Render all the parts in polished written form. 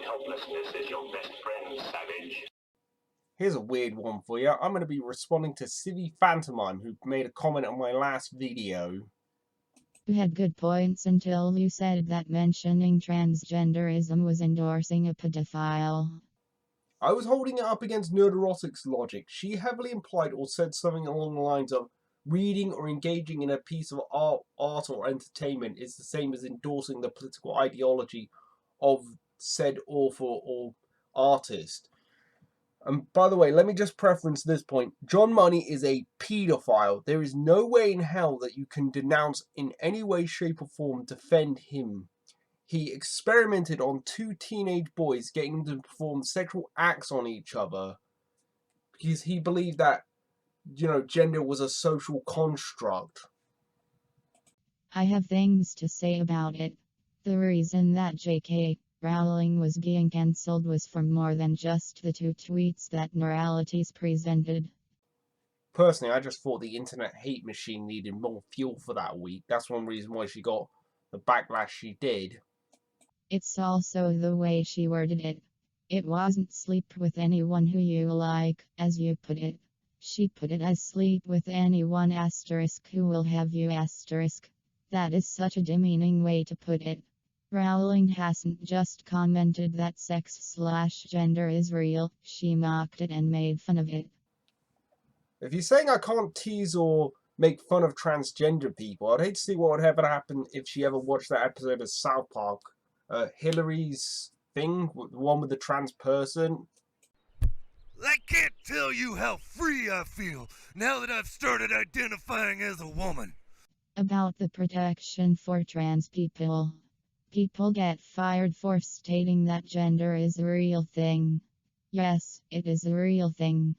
helplessness is your best friend, savage. Here's a weird one for you. I'm going to be responding to Ciel Phantomhive, who made a comment on my last video. You had good points until you said that mentioning transgenderism was endorsing a pedophile. I was holding it up against Nerderotic's logic. She heavily implied or said something along the lines of reading or engaging in a piece of art or entertainment is the same as endorsing the political ideology of said author or artist. And by the way, let me just preference this point. John Money is a paedophile. There is no way in hell that you can denounce in any way, shape, or form defend him. He experimented on 2 teenage boys, getting them to perform sexual acts on each other because he believed that, gender was a social construct. I have things to say about it. The reason that J.K. Rowling was being cancelled was for more than just the 2 tweets that Neuralities presented. Personally, I just thought the internet hate machine needed more fuel for that week. That's one reason why she got the backlash she did. It's also the way she worded it. It wasn't sleep with anyone who you like, as you put it. She put it as sleep with anyone asterisk who will have you asterisk. That is such a demeaning way to put it. Rowling hasn't just commented that sex/gender is real, she mocked it and made fun of it. If you're saying I can't tease or make fun of transgender people, I'd hate to see what would ever happen if she ever watched that episode of South Park. Hillary's thing, the one with the trans person. I can't tell you how free I feel now that I've started identifying as a woman. About the protection for trans people. People get fired for stating that gender is a real thing. Yes, it is a real thing.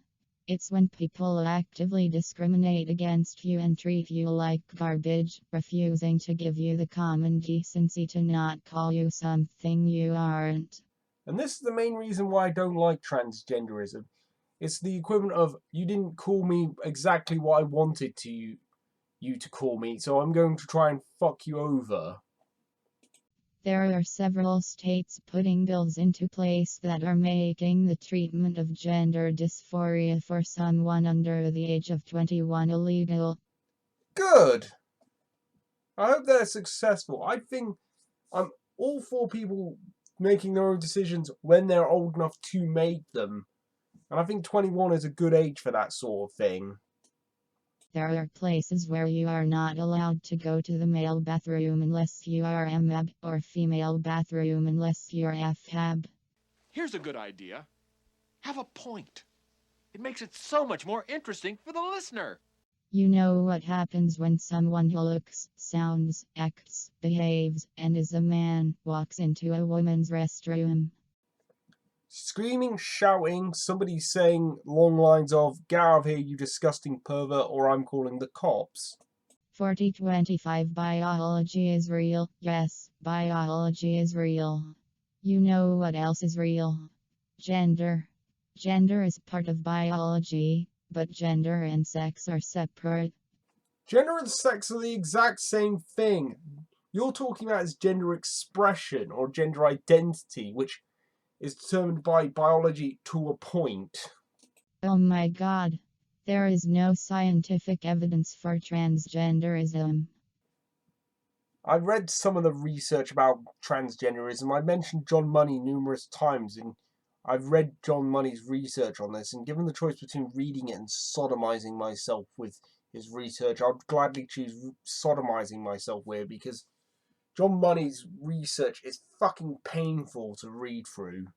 It's when people actively discriminate against you and treat you like garbage, refusing to give you the common decency to not call you something you aren't. And this is the main reason why I don't like transgenderism. It's the equivalent of, you didn't call me exactly what I wanted you to call me, so I'm going to try and fuck you over. There are several states putting bills into place that are making the treatment of gender dysphoria for someone under the age of 21 illegal. Good! I hope they're successful. I think I'm all for people making their own decisions when they're old enough to make them. And I think 21 is a good age for that sort of thing. There are places where you are not allowed to go to the male bathroom unless you are MAB, or female bathroom unless you're FAB. Here's a good idea. Have a point. It makes it so much more interesting for the listener. You know what happens when someone who looks, sounds, acts, behaves, and is a man walks into a woman's restroom. Screaming, shouting, somebody saying long lines of, "Get out of here, you disgusting pervert," or "I'm calling the cops." 4025 Biology is real. Yes, biology is real. You know what else is real? Gender. Gender is part of biology, but gender and sex are separate. Gender and sex are the exact same thing. You're talking about as gender expression or gender identity, which is determined by biology to a point. Oh my god. There is no scientific evidence for transgenderism. I read some of the research about transgenderism. I mentioned John Money numerous times, and I've read John Money's research on this, and given the choice between reading it and sodomizing myself with his research, I'd gladly choose sodomizing myself with, because John Money's research is fucking painful to read through.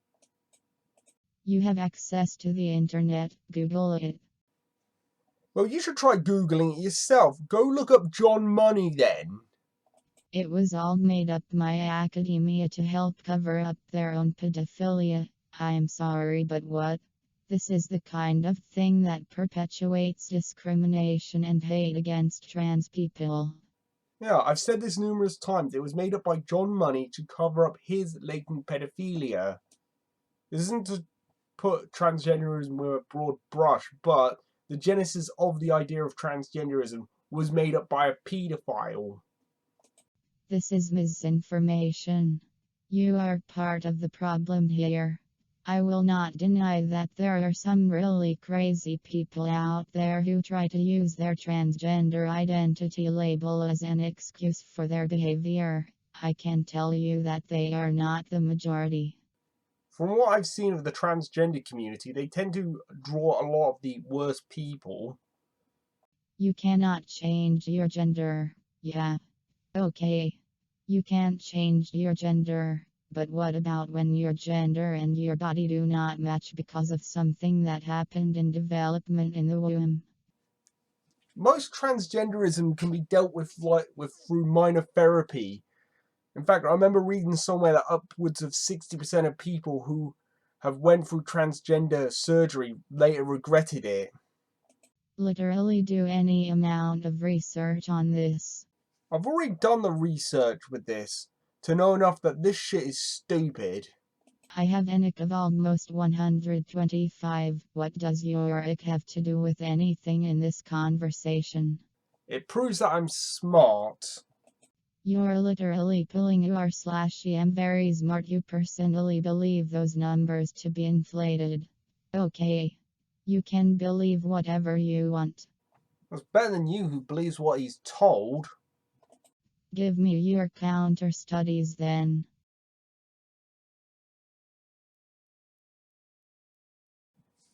You have access to the internet. Google it. Well, you should try Googling it yourself. Go look up John Money then. It was all made up by academia to help cover up their own pedophilia. I'm sorry, but what? This is the kind of thing that perpetuates discrimination and hate against trans people. Yeah, I've said this numerous times. It was made up by John Money to cover up his latent pedophilia. This isn't to put transgenderism with a broad brush, but the genesis of the idea of transgenderism was made up by a paedophile. This is misinformation. You are part of the problem here. I will not deny that there are some really crazy people out there who try to use their transgender identity label as an excuse for their behavior. I can tell you that they are not the majority. From what I've seen of the transgender community, they tend to draw a lot of the worst people. You cannot change your gender. Yeah. Okay. You can't change your gender. But what about when your gender and your body do not match because of something that happened in development in the womb? Most transgenderism can be dealt with through minor therapy. In fact, I remember reading somewhere that upwards of 60% of people who have went through transgender surgery later regretted it. Literally do any amount of research on this. I've already done the research with this to know enough that this shit is stupid. I have an IQ of almost 125. What does your IQ have to do with anything in this conversation? It proves that I'm smart. You're literally pulling I'm very smart. You personally believe those numbers to be inflated. Okay. You can believe whatever you want. That's better than you who believes what he's told. Give me your counter studies then.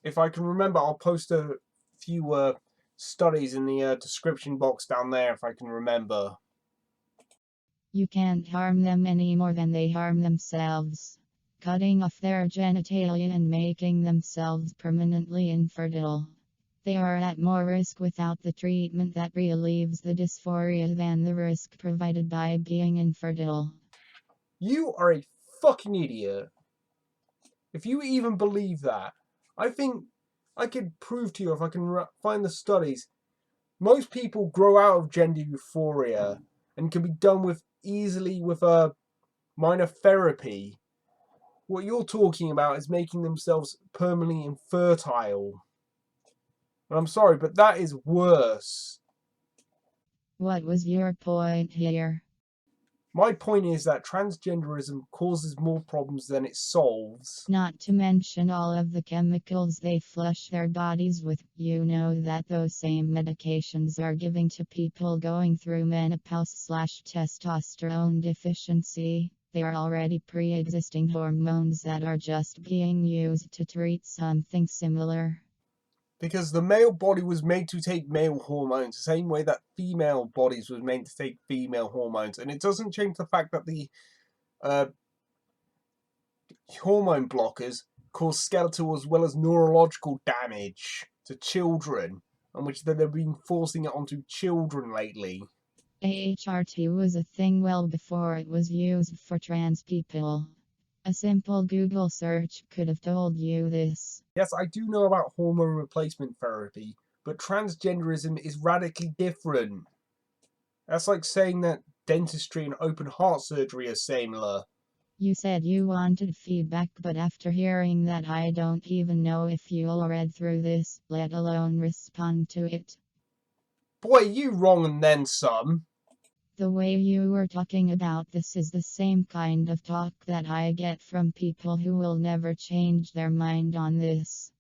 If I can remember, I'll post a few studies in the description box down there if I can remember. You can't harm them any more than they harm themselves. Cutting off their genitalia and making themselves permanently infertile. They are at more risk without the treatment that relieves the dysphoria than the risk provided by being infertile. You are a fucking idiot. If you even believe that, I think I could prove to you if I can find the studies. Most people grow out of gender euphoria and can be done with easily with a minor therapy. What you're talking about is making themselves permanently infertile. And I'm sorry, but that is worse. What was your point here? My point is that transgenderism causes more problems than it solves. Not to mention all of the chemicals they flush their bodies with. You know that those same medications are giving to people going through menopause/testosterone deficiency. They are already pre-existing hormones that are just being used to treat something similar. Because the male body was made to take male hormones, the same way that female bodies was made to take female hormones. And it doesn't change the fact that the hormone blockers cause skeletal as well as neurological damage to children, and which they've been forcing it onto children lately. HRT was a thing well before it was used for trans people. A simple Google search could have told you this. Yes, I do know about hormone replacement therapy, but transgenderism is radically different. That's like saying that dentistry and open heart surgery are similar. You said you wanted feedback, but after hearing that, I don't even know if you'll read through this, let alone respond to it. Boy, you wrong and then some. The way you were talking about this is the same kind of talk that I get from people who will never change their mind on this.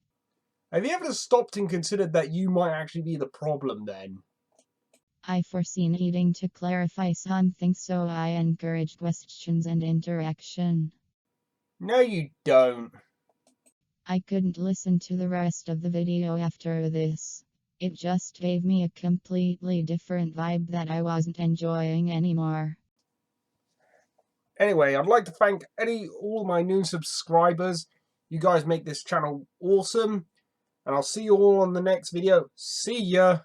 Have you ever stopped and considered that you might actually be the problem then? I foresee needing to clarify something, so I encourage questions and interaction. No, you don't. I couldn't listen to the rest of the video after this. It just gave me a completely different vibe that I wasn't enjoying anymore. Anyway, I'd like to thank all my new subscribers. You guys make this channel awesome. And I'll see you all on the next video. See ya!